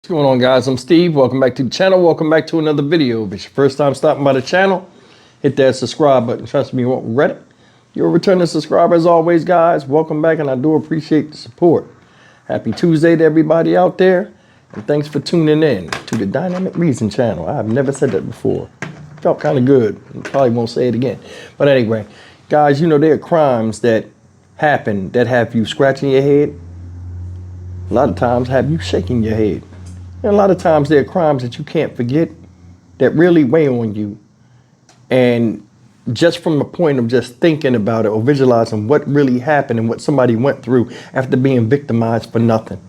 What's going on, guys? I'm Steve. Welcome back to the channel. Welcome back to another video. If it's your first time stopping by the channel, hit that subscribe button. Trust me, you won't regret it. You're a returning subscriber as always, guys. Welcome back, and I do appreciate the support. Happy Tuesday to everybody out there, and thanks for tuning in to the Dynamic Reason channel. I've never said that before. Felt kind of good. Probably won't say it again. But anyway, guys, you know there are crimes that happen that have you scratching your head. A lot of times have you shaking your head. And a lot of times there are crimes that you can't forget that really weigh on you. And just from the point of just thinking about it or visualizing what really happened and what somebody went through after being victimized for nothing.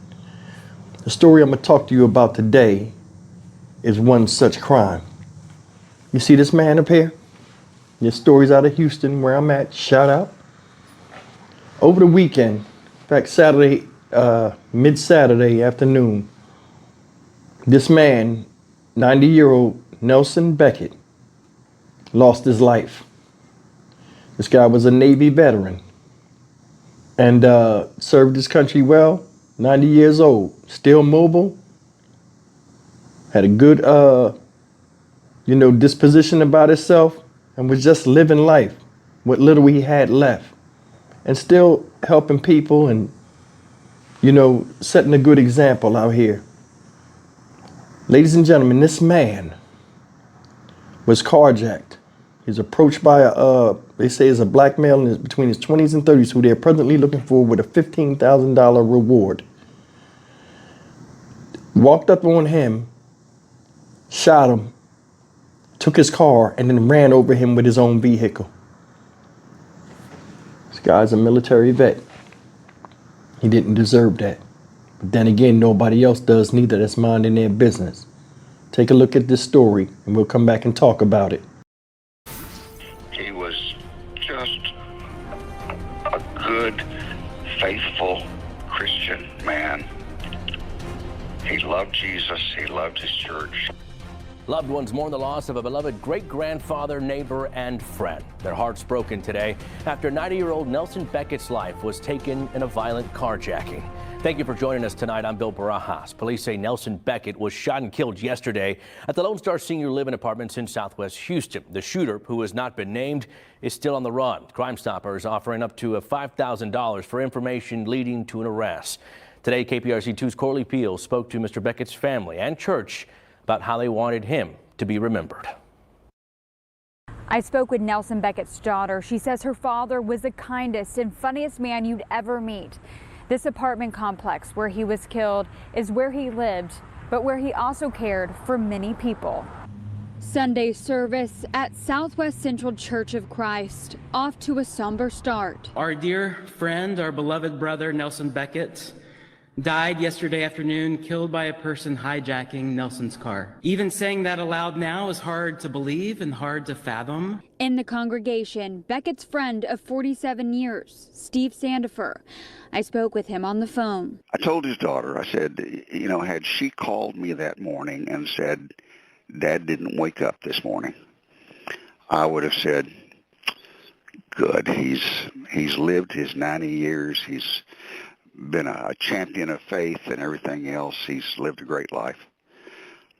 The story I'm going to talk to you about today is one such crime. You see this man up here? This story's out of Houston, where I'm at. Shout out. Over the weekend, in fact, Saturday, mid-Saturday afternoon, this man, 90-year-old Nelson Beckett, lost his life. This guy was a Navy veteran and served his country well, 90 years old, still mobile, had a good, disposition about himself, and was just living life, what little he had left, and still helping people and, setting a good example out here. Ladies and gentlemen, this man was carjacked. He's approached by they say it's a black male between his 20s and 30s who they're presently looking for with a $15,000 reward. Walked up on him, shot him, took his car, and then ran over him with his own vehicle. This guy's a military vet. He didn't deserve that. But then again, nobody else does neither. That's minding their business. Take a look at this story, and we'll come back and talk about it. He was just a good, faithful Christian man. He loved Jesus. He loved his church. Loved ones mourn the loss of a beloved great-grandfather, neighbor, and friend. Their hearts broken today after 90-year-old Nelson Beckett's life was taken in a violent carjacking. Thank you for joining us tonight. I'm Bill Barajas. Police say Nelson Beckett was shot and killed yesterday at the Lone Star Senior Living Apartments in Southwest Houston. The shooter, who has not been named, is still on the run. Crime Stoppers offering up to $5,000 for information leading to an arrest. Today, KPRC2's Corley Peel spoke to Mr. Beckett's family and church about how they wanted him to be remembered. I spoke with Nelson Beckett's daughter. She says her father was the kindest and funniest man you'd ever meet. This apartment complex where he was killed is where he lived, but where he also cared for many people. Sunday service at Southwest Central Church of Christ, off to a somber start. Our dear friend, our beloved brother, Nelson Beckett, died yesterday afternoon, killed by a person hijacking Nelson's car. Even saying that aloud now is hard to believe and hard to fathom. In the congregation, Beckett's friend of 47 years, Steve Sandifer. I spoke with him on the phone. I told his daughter, I said, had she called me that morning and said, Dad didn't wake up this morning, I would have said, good, he's lived his 90 years, he's been a champion of faith and everything else. He's lived a great life.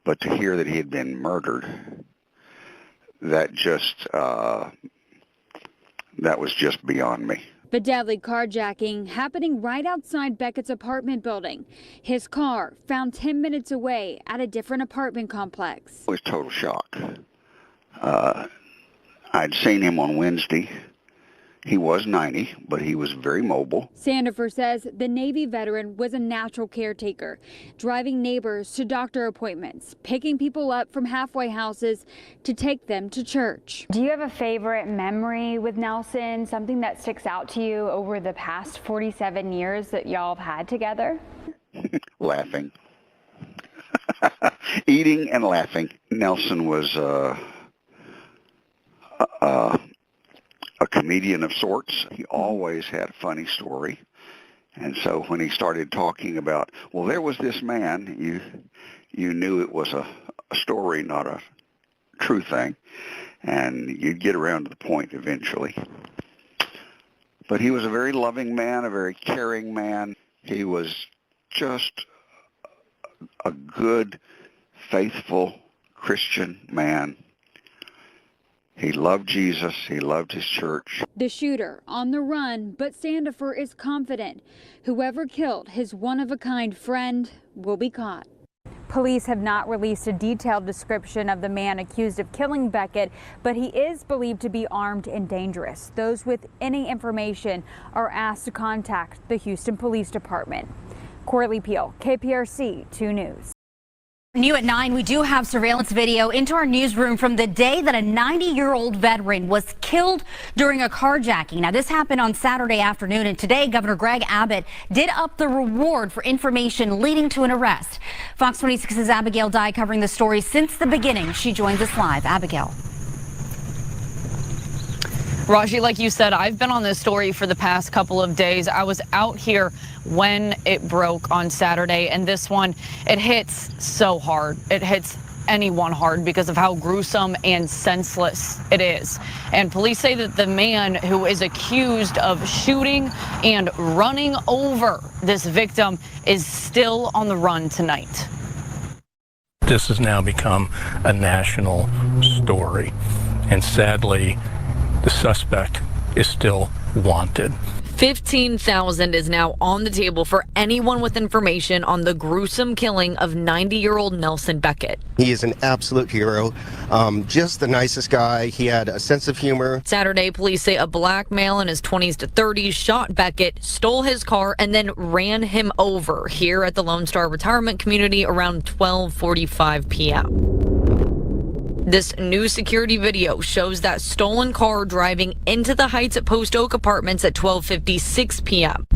But to hear that he had been murdered, that was just beyond me. The deadly carjacking happening right outside Beckett's apartment building. His car found 10 minutes away at a different apartment complex. It was total shock. I'd seen him on Wednesday. He was 90, but he was very mobile. Sandifer says the Navy veteran was a natural caretaker, driving neighbors to doctor appointments, picking people up from halfway houses to take them to church. Do you have a favorite memory with Nelson, something that sticks out to you over the past 47 years that y'all have had together? Laughing. Eating and laughing. Nelson was a comedian of sorts. He always had a funny story. And so when he started talking about, well, there was this man, you knew it was a story, not a true thing. And you'd get around to the point eventually. But he was a very loving man, a very caring man. He was just a good, faithful Christian man. He loved Jesus. He loved his church. The shooter on the run, but Sandifer is confident whoever killed his one-of-a-kind friend will be caught. Police have not released a detailed description of the man accused of killing Beckett, but he is believed to be armed and dangerous. Those with any information are asked to contact the Houston Police Department. Corley Peel, KPRC 2 News. New at 9, we do have surveillance video into our newsroom from the day that a 90-year-old veteran was killed during a carjacking. Now, this happened on Saturday afternoon, and today Governor Greg Abbott did up the reward for information leading to an arrest. Fox 26's Abigail Dye covering the story since the beginning. She joins us live. Abigail. Raji, like you said, I've been on this story for the past couple of days. I was out here when it broke on Saturday, and this one, it hits so hard. It hits anyone hard because of how gruesome and senseless it is. And police say that the man who is accused of shooting and running over this victim is still on the run tonight. This has now become a national story, and sadly, the suspect is still wanted. $15,000 is now on the table for anyone with information on the gruesome killing of 90-year-old Nelson Beckett. He is an absolute hero, just the nicest guy. He had a sense of humor. Saturday, police say a black male in his 20s to 30s shot Beckett, stole his car, and then ran him over here at the Lone Star Retirement Community around 12:45 p.m. This new security video shows that stolen car driving into the Heights at Post Oak Apartments at 12:56 p.m.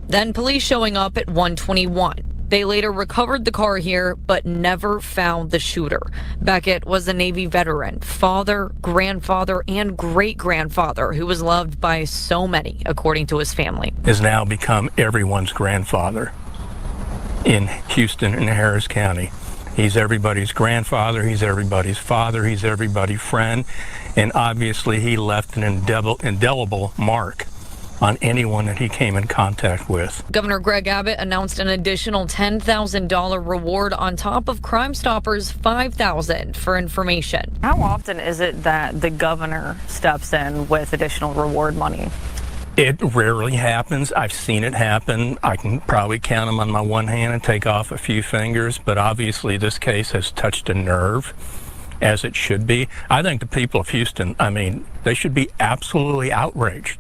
Then police showing up at 1:21. They later recovered the car here, but never found the shooter. Beckett was a Navy veteran, father, grandfather, and great-grandfather who was loved by so many, according to his family. Has now become everyone's grandfather in Houston and Harris County. He's everybody's grandfather, he's everybody's father, he's everybody's friend, and obviously he left an indelible mark on anyone that he came in contact with. Governor Greg Abbott announced an additional $10,000 reward on top of Crime Stoppers' $5,000 for information. How often is it that the governor steps in with additional reward money? It rarely happens. I've seen it happen. I can probably count them on my one hand and take off a few fingers, but obviously this case has touched a nerve, as it should be. I think the people of Houston, they should be absolutely outraged.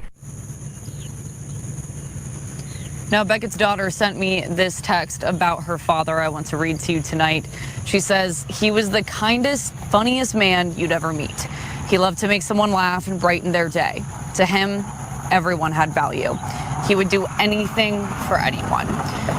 Now, Beckett's daughter sent me this text about her father I want to read to you tonight. She says, "He was the kindest, funniest man you'd ever meet. He loved to make someone laugh and brighten their day. To him, everyone had value. He would do anything for anyone."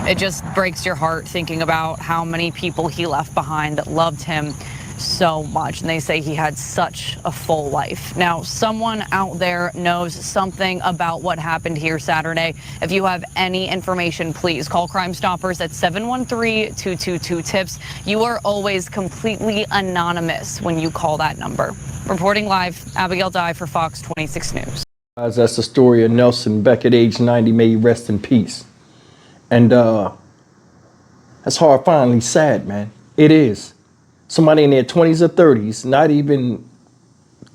It just breaks your heart thinking about how many people he left behind that loved him so much, and they say he had such a full life. Now, someone out there knows something about what happened here Saturday. If you have any information, please call Crime Stoppers at 713-222-TIPS. You are always completely anonymous when you call that number. Reporting live, Abigail Dye for Fox 26 News. Guys, that's the story of Nelson Beckett, age 90, may he rest in peace. And that's horrifyingly sad, man. It is. Somebody in their 20s or 30s, not even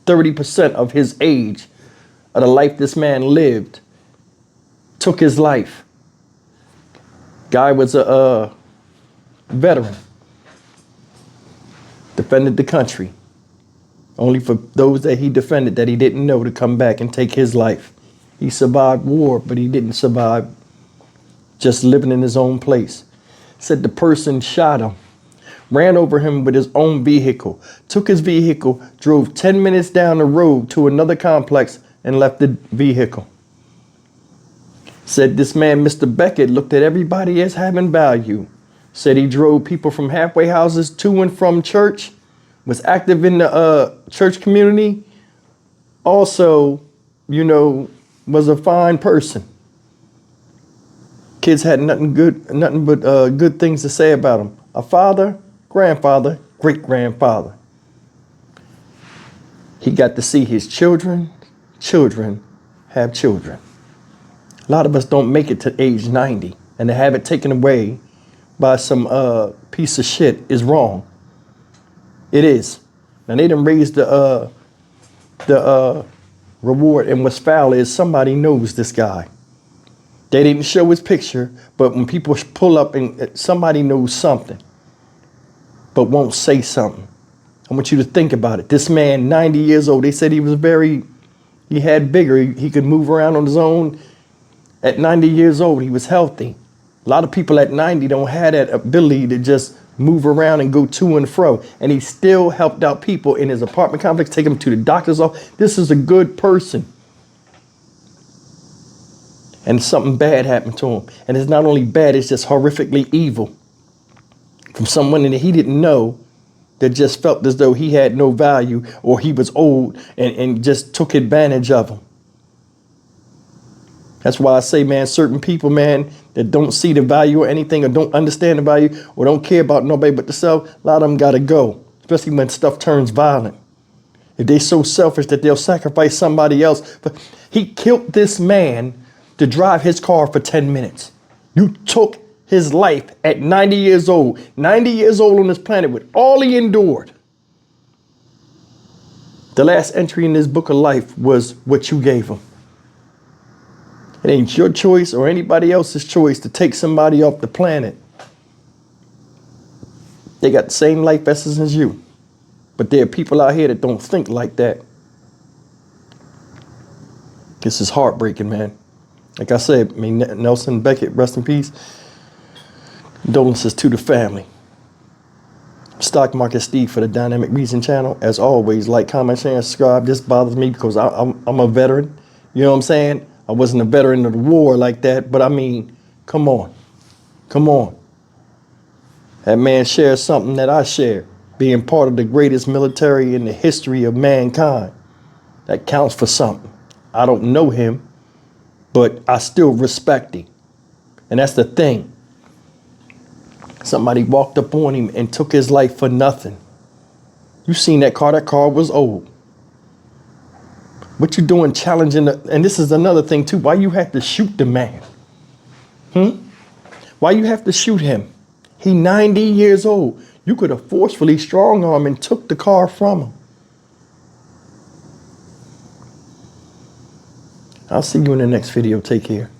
30% of his age, of the life this man lived, took his life. Guy was a veteran, defended the country. Only for those that he defended that he didn't know to come back and take his life. He survived war, but he didn't survive just living in his own place. Said the person shot him, ran over him with his own vehicle, took his vehicle, drove 10 minutes down the road to another complex and left the vehicle. Said this man, Mr. Beckett, looked at everybody as having value. Said he drove people from halfway houses to and from church, was active in the church community, also, was a fine person. Kids had nothing but good things to say about him. A father, grandfather, great-grandfather. He got to see his children have children. A lot of us don't make it to age 90 and to have it taken away by some piece of shit is wrong. It is. Now they done raised the reward, and what's foul is somebody knows this guy. They didn't show his picture, but when people pull up and somebody knows something, but won't say something. I want you to think about it. This man, 90 years old, they said he was he had bigger, he could move around on his own. At 90 years old, he was healthy. A lot of people at 90 don't have that ability to just move around and go to and fro. And he still helped out people in his apartment complex, take them to the doctor's office. This is a good person. And something bad happened to him. And it's not only bad, it's just horrifically evil. From someone that he didn't know, that just felt as though he had no value or he was old and just took advantage of him. That's why I say, man, certain people, man, that don't see the value or anything or don't understand the value or don't care about nobody but themselves, a lot of them got to go, especially when stuff turns violent. If they're so selfish that they'll sacrifice somebody else. But he killed this man to drive his car for 10 minutes. You took his life at 90 years old. 90 years old on this planet with all he endured. The last entry in this book of life was what you gave him. It ain't your choice or anybody else's choice to take somebody off the planet. They got the same life essence as you. But there are people out here that don't think like that. This is heartbreaking, man. Like I said, Nelson Beckett, rest in peace. Condolences to the family. Stock Market Steve for the Dynamic Reason channel. As always, like, comment, share, and subscribe. This bothers me because I'm a veteran. You know what I'm saying? I wasn't a veteran of the war like that, but I mean, come on. Come on. That man shares something that I share. Being part of the greatest military in the history of mankind. That counts for something. I don't know him, but I still respect him. And that's the thing. Somebody walked up on him and took his life for nothing. You seen that car was old. What you doing challenging and this is another thing too, why you have to shoot the man? Why you have to shoot him? He 90 years old. You could have forcefully strong-armed and took the car from him. I'll see you in the next video. Take care.